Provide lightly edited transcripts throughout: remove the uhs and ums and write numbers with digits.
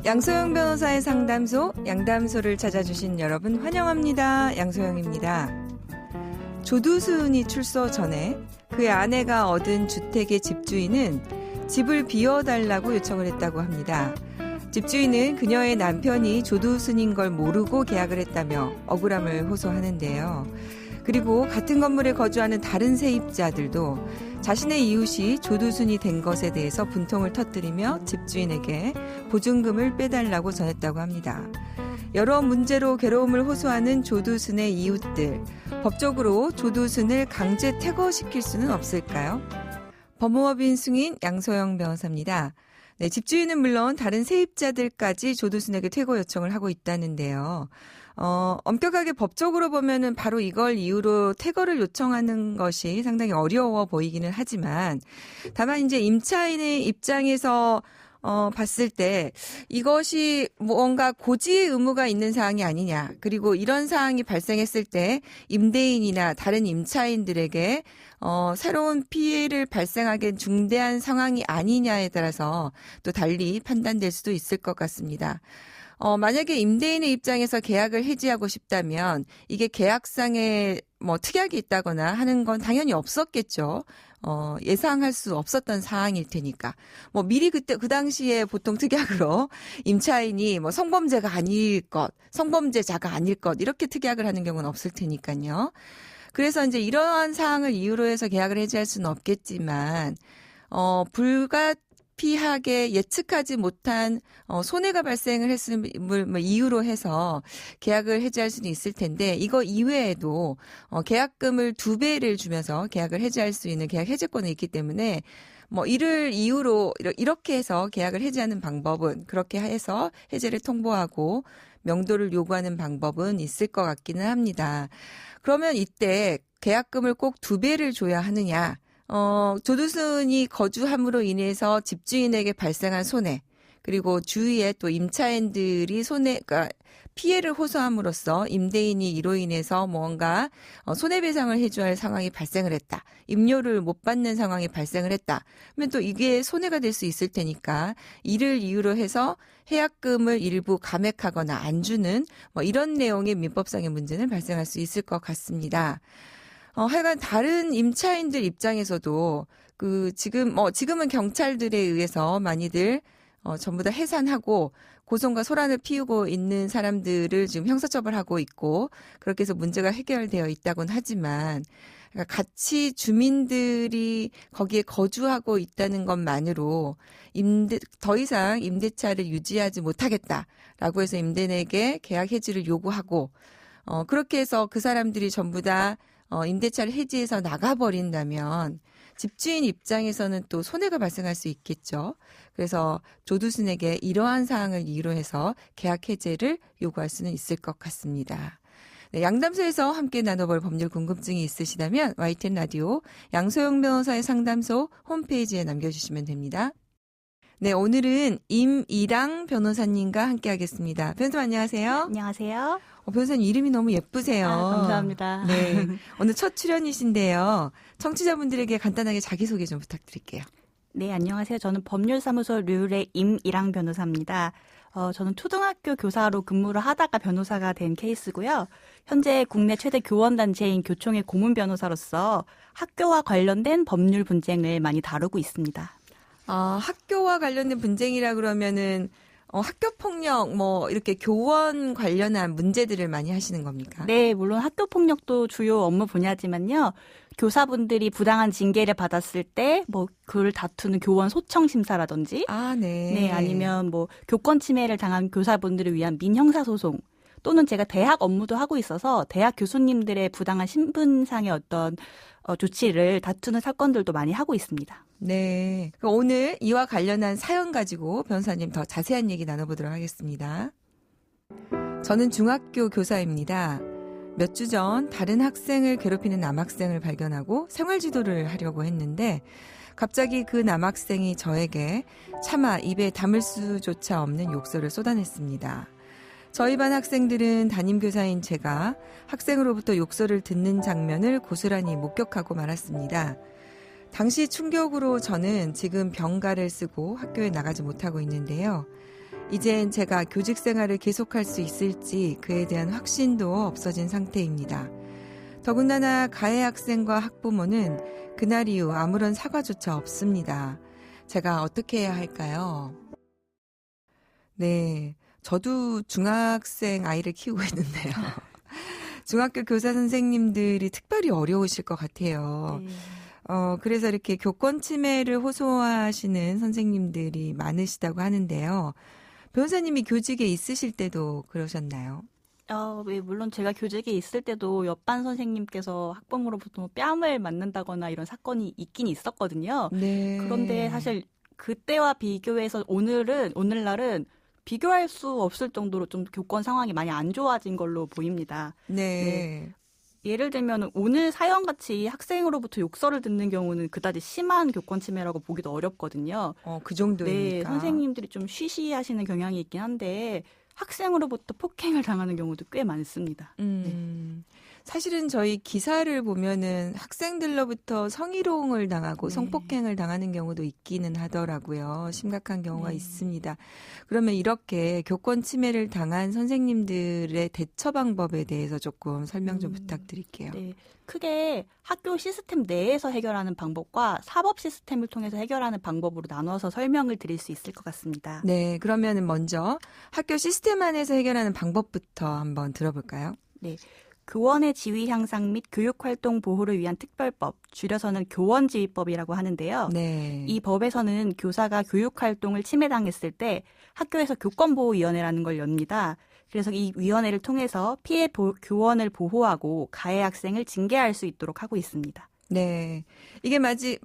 양소영 변호사의 상담소, 양담소를 찾아주신 여러분 환영합니다. 양소영입니다. 조두순이 출소 전에 그의 아내가 얻은 주택의 집주인은 집을 비워달라고 요청을 했다고 합니다. 집주인은 그녀의 남편이 조두순인 걸 모르고 계약을 했다며 억울함을 호소하는데요. 그리고 같은 건물에 거주하는 다른 세입자들도 자신의 이웃이 조두순이 된 것에 대해서 분통을 터뜨리며 집주인에게 보증금을 빼달라고 전했다고 합니다. 여러 문제로 괴로움을 호소하는 조두순의 이웃들, 법적으로 조두순을 강제 퇴거시킬 수는 없을까요? 법무법인 승인 양소영 변호사입니다. 네, 집주인은 물론 다른 세입자들까지 조두순에게 퇴거 요청을 하고 있다는데요. 엄격하게 법적으로 보면은 바로 이걸 이유로 퇴거를 요청하는 것이 상당히 어려워 보이기는 하지만, 다만 이제 임차인의 입장에서 봤을 때 이것이 뭔가 고지의 의무가 있는 사항이 아니냐, 그리고 이런 사항이 발생했을 때 임대인이나 다른 임차인들에게 새로운 피해를 발생하게 중대한 상황이 아니냐에 따라서 또 달리 판단될 수도 있을 것 같습니다. 만약에 임대인의 입장에서 계약을 해지하고 싶다면 이게 계약상에 특약이 있다거나 하는 건 당연히 없었겠죠. 예상할 수 없었던 사항일 테니까. 미리 그 당시에 보통 특약으로 임차인이 성범죄가 아닐 것, 성범죄자가 아닐 것, 이렇게 특약을 하는 경우는 없을 테니까요. 그래서 이제 이러한 사항을 이유로 해서 계약을 해지할 수는 없겠지만, 불가피하게 예측하지 못한 손해가 발생을 했음을 이유로 해서 계약을 해지할 수는 있을 텐데, 이거 이외에도 계약금을 2배를 주면서 계약을 해지할 수 있는 계약 해지권이 있기 때문에 이를 이유로 이렇게 해서 계약을 해지하는 방법은, 그렇게 해서 해지를 통보하고 명도를 요구하는 방법은 있을 것 같기는 합니다. 그러면 이때 계약금을 꼭 2배를 줘야 하느냐? 조두순이 거주함으로 인해서 집주인에게 발생한 손해, 그리고 주위에 또 임차인들이 그러니까 피해를 호소함으로써 임대인이 이로 인해서 뭔가 손해배상을 해줘야 할 상황이 발생을 했다. 임료를 못 받는 상황이 발생을 했다. 그러면 또 이게 손해가 될 수 있을 테니까 이를 이유로 해서 해약금을 일부 감액하거나 안 주는 이런 내용의 민법상의 문제는 발생할 수 있을 것 같습니다. 하여간 다른 임차인들 입장에서도 지금은 경찰들에 의해서 많이들 전부 다 해산하고 고소가 소란을 피우고 있는 사람들을 지금 형사처벌하고 있고, 그렇게 해서 문제가 해결되어 있다고는 하지만, 그러니까 같이 주민들이 거기에 거주하고 있다는 것만으로 더 이상 임대차를 유지하지 못하겠다라고 해서 임대인에게 계약 해지를 요구하고, 그렇게 해서 그 사람들이 전부 다 임대차를 해지해서 나가버린다면 집주인 입장에서는 또 손해가 발생할 수 있겠죠. 그래서 조두순에게 이러한 사항을 이유로 해서 계약 해제를 요구할 수는 있을 것 같습니다. 네, 양담소에서 함께 나눠볼 법률 궁금증이 있으시다면 YTN 라디오 양소영 변호사의 상담소 홈페이지에 남겨주시면 됩니다. 네, 오늘은 임이랑 변호사님과 함께 하겠습니다. 변호사님 안녕하세요. 안녕하세요. 변호사님 이름이 너무 예쁘세요. 감사합니다. 네, 오늘 첫 출연이신데요. 청취자분들에게 간단하게 자기소개 좀 부탁드릴게요. 네, 안녕하세요. 저는 법률사무소 류의 임이랑 변호사입니다. 저는 초등학교 교사로 근무를 하다가 변호사가 된 케이스고요. 현재 국내 최대 교원단체인 교총의 고문 변호사로서 학교와 관련된 법률 분쟁을 많이 다루고 있습니다. 학교와 관련된 분쟁이라 그러면은 학교 폭력 이렇게 교원 관련한 문제들을 많이 하시는 겁니까? 네, 물론 학교 폭력도 주요 업무 분야지만요. 교사분들이 부당한 징계를 받았을 때 그를 다투는 교원 소청 심사라든지, 네, 아니면 교권 침해를 당한 교사분들을 위한 민형사 소송, 또는 제가 대학 업무도 하고 있어서 대학 교수님들의 부당한 신분상의 어떤 조치를 다투는 사건들도 많이 하고 있습니다. 네. 오늘 이와 관련한 사연 가지고 변호사님 더 자세한 얘기 나눠보도록 하겠습니다. 저는 중학교 교사입니다. 몇 주 전 다른 학생을 괴롭히는 남학생을 발견하고 생활지도를 하려고 했는데 갑자기 그 남학생이 저에게 차마 입에 담을 수조차 없는 욕설을 쏟아냈습니다. 저희 반 학생들은 담임교사인 제가 학생으로부터 욕설을 듣는 장면을 고스란히 목격하고 말았습니다. 당시 충격으로 저는 지금 병가를 쓰고 학교에 나가지 못하고 있는데요. 이젠 제가 교직 생활을 계속할 수 있을지 그에 대한 확신도 없어진 상태입니다. 더군다나 가해 학생과 학부모는 그날 이후 아무런 사과조차 없습니다. 제가 어떻게 해야 할까요? 네, 저도 중학생 아이를 키우고 있는데요. 중학교 교사 선생님들이 특별히 어려우실 것 같아요. 그래서 이렇게 교권 침해를 호소하시는 선생님들이 많으시다고 하는데요. 변호사님이 교직에 있으실 때도 그러셨나요? 네, 물론 제가 교직에 있을 때도 옆반 선생님께서 학부모로부터 뺨을 맞는다거나 이런 사건이 있긴 있었거든요. 네. 그런데 사실 그때와 비교해서 오늘날은 비교할 수 없을 정도로 좀 교권 상황이 많이 안 좋아진 걸로 보입니다. 네. 예를 들면 오늘 사연같이 학생으로부터 욕설을 듣는 경우는 그다지 심한 교권 침해라고 보기도 어렵거든요. 그 정도입니까? 네, 선생님들이 좀 쉬쉬하시는 경향이 있긴 한데 학생으로부터 폭행을 당하는 경우도 꽤 많습니다. 사실은 저희 기사를 보면은 학생들로부터 성희롱을 당하고 성폭행을 당하는 경우도 있기는 하더라고요. 심각한 경우가 있습니다. 그러면 이렇게 교권 침해를 당한 선생님들의 대처 방법에 대해서 조금 설명 좀 부탁드릴게요. 네, 크게 학교 시스템 내에서 해결하는 방법과 사법 시스템을 통해서 해결하는 방법으로 나눠서 설명을 드릴 수 있을 것 같습니다. 네, 그러면은 먼저 학교 시스템 안에서 해결하는 방법부터 한번 들어볼까요? 네. 교원의 지위 향상 및 교육활동 보호를 위한 특별법, 줄여서는 교원지휘법이라고 하는데요. 네. 이 법에서는 교사가 교육활동을 침해당했을 때 학교에서 교권보호위원회라는 걸 엽니다. 그래서 이 위원회를 통해서 피해 교원을 보호하고 가해 학생을 징계할 수 있도록 하고 있습니다. 네. 이게 마치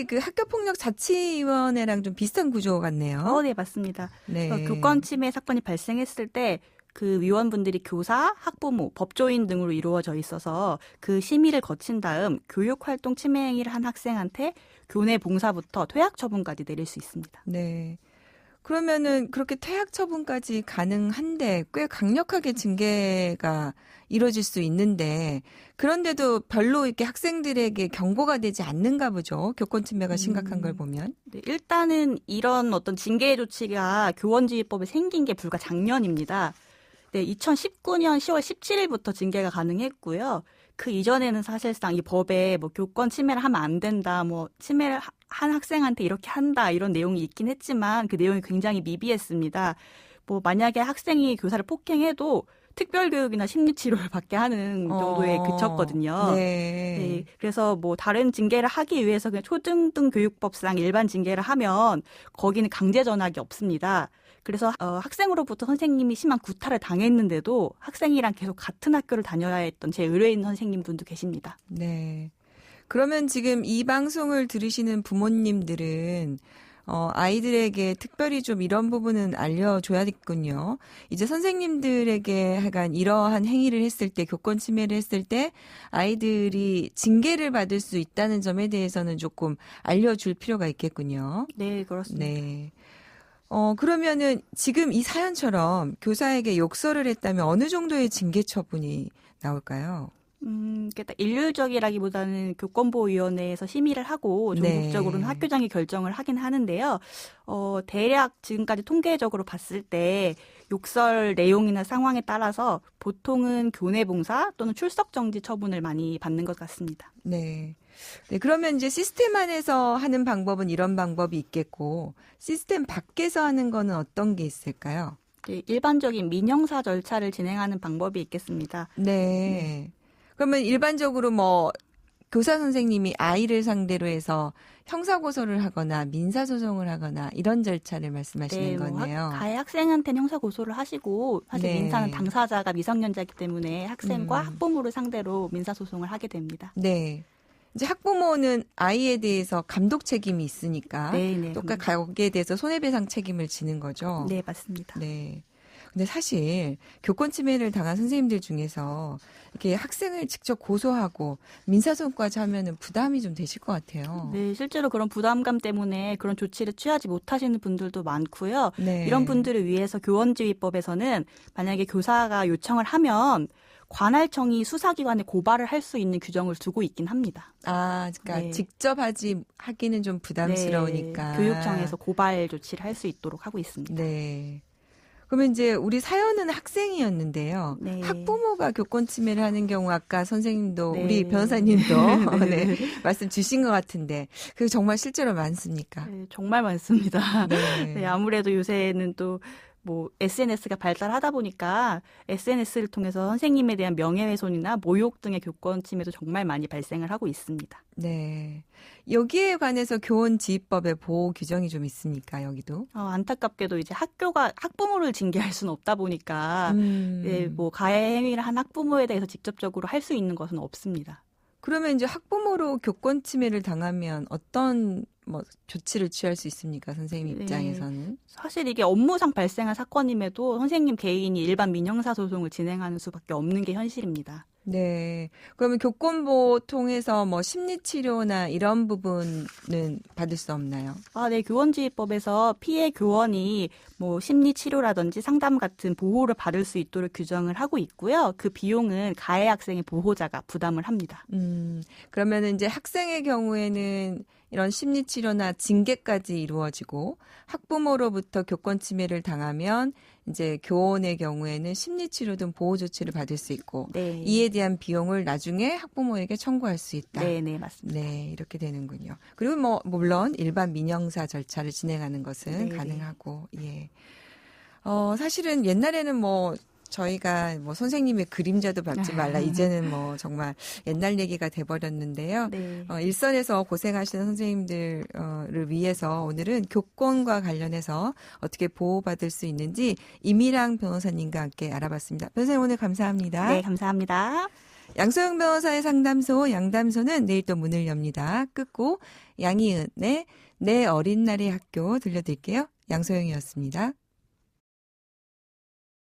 그 학교폭력 자치위원회랑 좀 비슷한 구조 같네요. 네, 맞습니다. 네. 교권 침해 사건이 발생했을 때 그 위원분들이 교사, 학부모, 법조인 등으로 이루어져 있어서 그 심의를 거친 다음 교육활동 침해 행위를 한 학생한테 교내 봉사부터 퇴학 처분까지 내릴 수 있습니다. 네. 그러면은 그렇게 퇴학 처분까지 가능한데 꽤 강력하게 징계가 이루어질 수 있는데 그런데도 별로 이렇게 학생들에게 경고가 되지 않는가 보죠. 교권 침해가 심각한 걸 보면. 네, 일단은 이런 어떤 징계 조치가 교원지휘법에 생긴 게 불과 작년입니다. 네, 2019년 10월 17일부터 징계가 가능했고요. 그 이전에는 사실상 이 법에 뭐 교권 침해를 하면 안 된다, 뭐 침해를 한 학생한테 이렇게 한다 이런 내용이 있긴 했지만 그 내용이 굉장히 미비했습니다. 뭐 만약에 학생이 교사를 폭행해도 특별교육이나 심리치료를 받게 하는 정도에 그쳤거든요. 네. 그래서 뭐 다른 징계를 하기 위해서 그냥 초등교육법상 일반 징계를 하면 거기는 강제 전학이 없습니다. 그래서 학생으로부터 선생님이 심한 구타를 당했는데도 학생이랑 계속 같은 학교를 다녀야 했던 제 의뢰인 선생님분도 계십니다. 네. 그러면 지금 이 방송을 들으시는 부모님들은 아이들에게 특별히 좀 이런 부분은 알려줘야겠군요. 이제 선생님들에게 하여간 이러한 행위를 했을 때, 교권 침해를 했을 때 아이들이 징계를 받을 수 있다는 점에 대해서는 조금 알려줄 필요가 있겠군요. 네, 그렇습니다. 네. 그러면은 지금 이 사연처럼 교사에게 욕설을 했다면 어느 정도의 징계 처분이 나올까요? 그러니까 일률적이라기보다는 교권보호위원회에서 심의를 하고 전국적으로는 학교장이 결정을 하긴 하는데요. 대략 지금까지 통계적으로 봤을 때 욕설 내용이나 상황에 따라서 보통은 교내봉사 또는 출석정지 처분을 많이 받는 것 같습니다. 네. 네, 그러면 이제 시스템 안에서 하는 방법은 이런 방법이 있겠고 시스템 밖에서 하는 거는 어떤 게 있을까요? 네, 일반적인 민형사 절차를 진행하는 방법이 있겠습니다. 네. 그러면 일반적으로 뭐 교사 선생님이 아이를 상대로 해서 형사고소를 하거나 민사소송을 하거나 이런 절차를 말씀하시는 거네요. 가해 학생한테는 형사고소를 하시고 사실 민사는 당사자가 미성년자이기 때문에 학생과 학부모를 상대로 민사소송을 하게 됩니다. 네. 이제 학부모는 아이에 대해서 감독 책임이 있으니까 또 거기에 대해서 손해배상 책임을 지는 거죠. 네, 맞습니다. 네. 근데 사실 교권 침해를 당한 선생님들 중에서 이렇게 학생을 직접 고소하고 민사소송까지 하면은 부담이 좀 되실 것 같아요. 네, 실제로 그런 부담감 때문에 그런 조치를 취하지 못하시는 분들도 많고요. 이런 분들을 위해서 교원지휘법에서는 만약에 교사가 요청을 하면 관할청이 수사기관에 고발을 할 수 있는 규정을 두고 있긴 합니다. 그러니까 직접 하기는 좀 부담스러우니까. 교육청에서 고발 조치를 할 수 있도록 하고 있습니다. 네. 그러면 이제 우리 사연은 학생이었는데요. 네. 학부모가 교권 침해를 하는 경우 아까 선생님도 네. 우리 변호사님도 네, 말씀 주신 것 같은데 그게 정말 실제로 많습니까? 네, 정말 많습니다. 네. 네, 아무래도 요새는 또 뭐 SNS가 발달하다 보니까 SNS를 통해서 선생님에 대한 명예훼손이나 모욕 등의 교권 침해도 정말 많이 발생을 하고 있습니다. 네. 여기에 관해서 교원지휘법에 보호 규정이 좀 있습니까? 여기도? 안타깝게도 이제 학교가 학부모를 징계할 수는 없다 보니까 네, 뭐 가해 행위를 한 학부모에 대해서 직접적으로 할 수 있는 것은 없습니다. 그러면 이제 학부모로 교권 침해를 당하면 어떤 뭐 조치를 취할 수 있습니까? 선생님 입장에서는. 네. 사실 이게 업무상 발생한 사건임에도 선생님 개인이 일반 민형사 소송을 진행하는 수밖에 없는 게 현실입니다. 네. 그러면 교권보호 통해서 뭐 심리치료나 이런 부분은 받을 수 없나요? 네. 교원지휘법에서 피해 교원이 뭐 심리치료라든지 상담 같은 보호를 받을 수 있도록 규정을 하고 있고요. 그 비용은 가해 학생의 보호자가 부담을 합니다. 그러면 이제 학생의 경우에는 이런 심리치료나 징계까지 이루어지고 학부모로부터 교권 침해를 당하면 이제 교원의 경우에는 심리치료 등 보호 조치를 받을 수 있고 네. 이에 대한 비용을 나중에 학부모에게 청구할 수 있다. 네, 맞습니다. 네, 이렇게 되는군요. 그리고 뭐 물론 일반 민형사 절차를 진행하는 것은 네. 가능하고 예. 사실은 옛날에는 뭐 저희가 뭐 선생님의 그림자도 밟지 말라 이제는 뭐 정말 옛날 얘기가 돼버렸는데요. 네. 일선에서 고생하시는 선생님들을 위해서 오늘은 교권과 관련해서 어떻게 보호받을 수 있는지 이미랑 변호사님과 함께 알아봤습니다. 변호사님 오늘 감사합니다. 네, 감사합니다. 양소영 변호사의 상담소 양담소는 내일 또 문을 엽니다. 끝고 양희은의 내 어린 날의 학교 들려드릴게요. 양소영이었습니다.